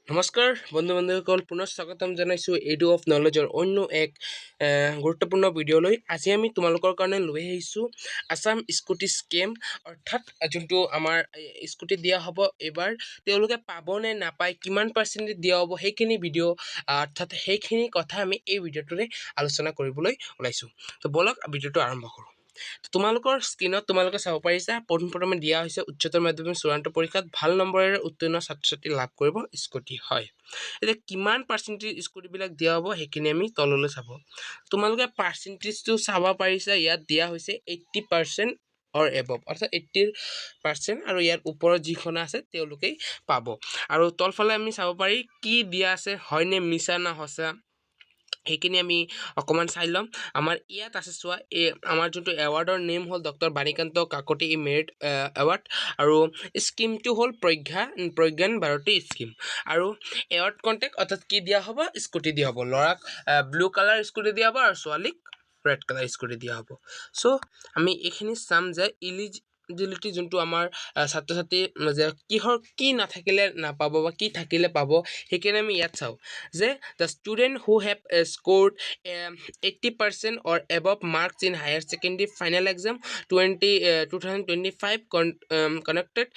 নমস্কাৰ বন্ধুসকল, পুনৰ স্বাগতম জনাইছোঁ এইডু অফ নলেজৰ অন্য এক গুৰুত্বপূৰ্ণ ভিডিঅ'লৈ। আজি আমি তোমালোকৰ কাৰণে লৈ আহিছোঁ আছাম স্কুটি স্কেম, অৰ্থাৎ যোনটো আমাৰ স্কুটি দিয়া হ'ব এইবাৰ তেওঁলোকে পাবনে নাপায়, কিমান পাৰ্চেণ্টেজ দিয়া হ'ব সেইখিনি ভিডিঅ' অৰ্থাৎ সেইখিনি কথা আমি এই ভিডিঅ'টোৰে আলোচনা কৰিবলৈ ওলাইছোঁ। তো বলক ভিডিঅ'টো আৰম্ভ কৰোঁ। তোমালোকৰ স্ক্ৰীনত তোমালোকে চাব পাৰিছা, প্ৰথমে দিয়া হৈছে উচ্চতৰ মাধ্যমিক চূড়ান্ত পৰীক্ষাত ভাল নম্বৰেৰে উত্তীৰ্ণ ছাত্ৰ ছাত্ৰী লাভ কৰিব স্কুটি। হয়, এতিয়া কিমান পাৰ্চেণ্টেজ স্কুটিবিলাক দিয়া হ'ব সেইখিনি আমি তললৈ চাব। তোমালোকে পাৰ্চেণ্টেজটো চাব পাৰিছা, ইয়াত দিয়া হৈছে 80% অৰ এবভ, অৰ্থাৎ 80% আৰু ইয়াৰ ওপৰত যিখন আছে তেওঁলোকেই পাব। আৰু তলফালে আমি চাব পাৰি কি দিয়া আছে, হয়নে মিছা না সঁচা সেইখিনি আমি অকণমান চাই ল'ম। আমাৰ ইয়াত আছে চোৱা, এই আমাৰ যোনটো এৱাৰ্ডৰ নেম হ'ল doctor Banikanta Kakati merit award, আৰু স্কিমটো হ'ল প্ৰজ্ঞান ভাৰতী স্কিম। আৰু এৱাৰ্ড কণ্টেক্ট অৰ্থাৎ কি দিয়া হ'ব, স্কুটি দিয়া হ'ব। ল'ৰাক ব্লু কালাৰ স্কুটি দিয়া হ'ব আৰু ছোৱালীক ৰেড কালাৰ স্কুটি দিয়া হ'ব। চ' আমি এইখিনি চাম যে ইলিজিবিলিটি যোনটো আমাৰ ছাত্ৰ ছাত্ৰী যে কি নাথাকিলে নাপাব বা কি থাকিলে পাব সেইখিনি আমি ইয়াত চাওঁ যে the student who have scored 80% or above marks in higher secondary final exam 2025 connected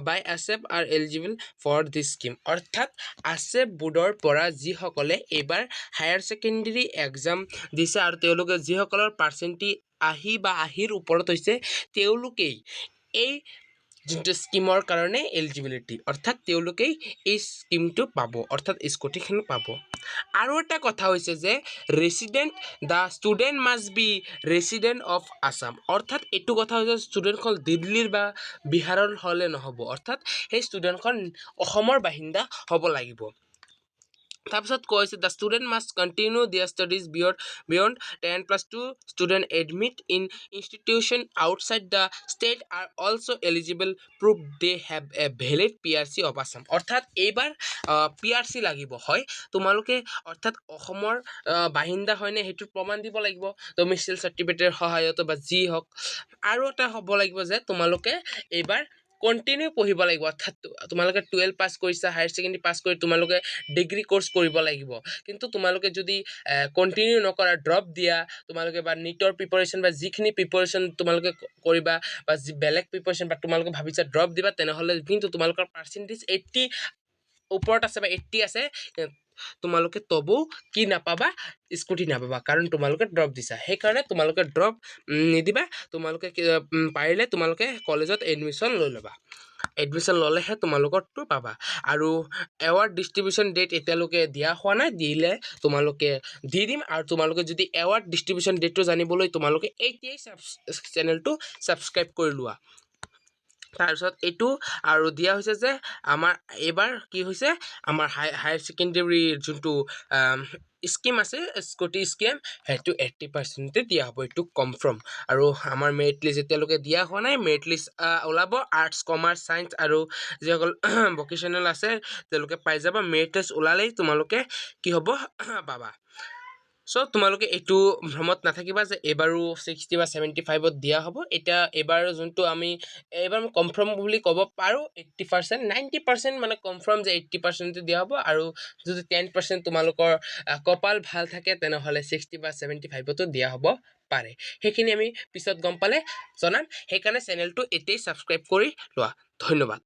by ASEP are eligible for this scheme. অৰ্থাৎ ASEP বোৰ্ডৰ পৰা যিসকলে এইবাৰ হায়াৰ ছেকেণ্ডেৰী এক্সাম দিছে আৰু তেওঁলোকে যিসকলৰ পাৰ্চেণ্টেজ আশীৰ ওপৰত হৈছে তেওঁলোকেই এই যোনটো স্কিমৰ কাৰণে এলিজিবিলিটি, অৰ্থাৎ তেওঁলোকেই এই স্কিমটো পাব, অৰ্থাৎ স্কুটিখন পাব। আৰু এটা কথা হৈছে যে the student must B resident of Assam, অৰ্থাৎ এইটো কথা হৈছে ষ্টুডেণ্টখন দিল্লীৰ বা বিহাৰৰ হ'লে নহ'ব, অৰ্থাৎ সেই ষ্টুডেণ্টখন অসমৰ বাসিন্দা হ'ব লাগিব। তাৰপিছত কৈছে দ্য ষ্টুডেণ্ট মাষ্ট কণ্টিনিউ দিয়াৰ studies beyond 10+2 student admit in institution outside the state R also' eligible prove they have a valid PRC of Assam. অৰ্থাৎ এইবাৰ PRC লাগিব। হয়, তোমালোকে অৰ্থাৎ অসমৰ বাসিন্দা হয়নে সেইটোৰ প্ৰমাণ দিব লাগিব ডমিচিয়েল চাৰ্টিফিকেটৰ সহায়ত বা যি হওক। আৰু এটা হ'ব লাগিব যে তোমালোকে এইবাৰ কণ্টিনিউ পঢ়িব লাগিব, অৰ্থাৎ তোমালোকে 12 পাছ কৰিছা, হায়াৰ ছেকেণ্ডেৰী পাছ কৰি তোমালোকে ডিগ্ৰী কোৰ্চ কৰিব লাগিব। কিন্তু তোমালোকে যদি কণ্টিনিউ নকৰা, ড্ৰপ দিয়া, তোমালোকে বা নীটৰ প্ৰিপাৰেশ্যন বা যিখিনি প্ৰিপাৰেশ্যন তোমালোকে কৰিবা বা যি বেলেগ প্ৰিপাৰেশ্যন বা তোমালোকে ভাবিছা ড্ৰপ দিবা, তেনেহ'লে কিন্তু তোমালোকৰ পাৰ্চেণ্টেজ 80 ওপৰত আছে বা 80 আছে, তোমালোকে তবু কি নাপাবা, স্কুটি নাপাবা, কাৰণ তোমালোকে ড্ৰপ দিছা। সেইকাৰণে তোমালোকে ড্ৰপ নিদিবা, তোমালোকে পাৰিলে তোমালোকে কলেজত এডমিশ্যন লৈ ল'বা। এডমিশ্যন ল'লেহে তোমালোকৰটো পাবা। আৰু এৱাৰ্ড ডিষ্ট্ৰিবিউশ্যন ডেট এতিয়ালৈকে দিয়া হোৱা নাই, দিলে তোমালোকে দি দিম। আৰু তোমালোকে যদি এৱাৰ্ড ডিষ্ট্ৰিবিউশ্যন ডেটটো জানিবলৈ তোমালোকে এতিয়াই চেনেলটো ছাবস্ক্ৰাইব কৰি লোৱা। তাৰপিছত এইটো আৰু দিয়া হৈছে যে আমাৰ এইবাৰ কি হৈছে, আমাৰ হায়াৰ ছেকেণ্ডেৰীৰ যোনটো স্কিম আছে স্কুটি স্কিম, সেইটো 80% দিয়া হ'ব, এইটো কনফাৰ্ম। আৰু আমাৰ মেৰিট লিষ্ট এতিয়ালৈকে দিয়া হোৱা নাই, মেৰিট লিষ্ট ওলাব। আৰ্টছ, কমাৰ্চ, ছায়েন্স আৰু যিসকল ভকেশ্যনেল আছে তেওঁলোকে পাই যাব। মেৰিট লিষ্ট ওলালেই তোমালোকে কি হ'ব, পাবা। চ' তোমালোকে এইটো ভ্ৰমত নাথাকিবা যে এইবাৰো 60 বা 75ত দিয়া হ'ব। এতিয়া এইবাৰ যোনটো আমি এইবাৰ কনফাৰ্ম বুলি ক'ব পাৰোঁ 80%, 90% মানে কনফাৰ্ম যে 80% দিয়া হ'ব। আৰু যদি 10% তোমালোকৰ কপাল ভাল থাকে তেনেহ'লে 60 বা 75তো দিয়া হ'ব পাৰে। সেইখিনি আমি পিছত গম পালে জনাম। সেইকাৰণে চেনেলটো এতিয়াই ছাবস্ক্ৰাইব কৰি লোৱা। ধন্যবাদ।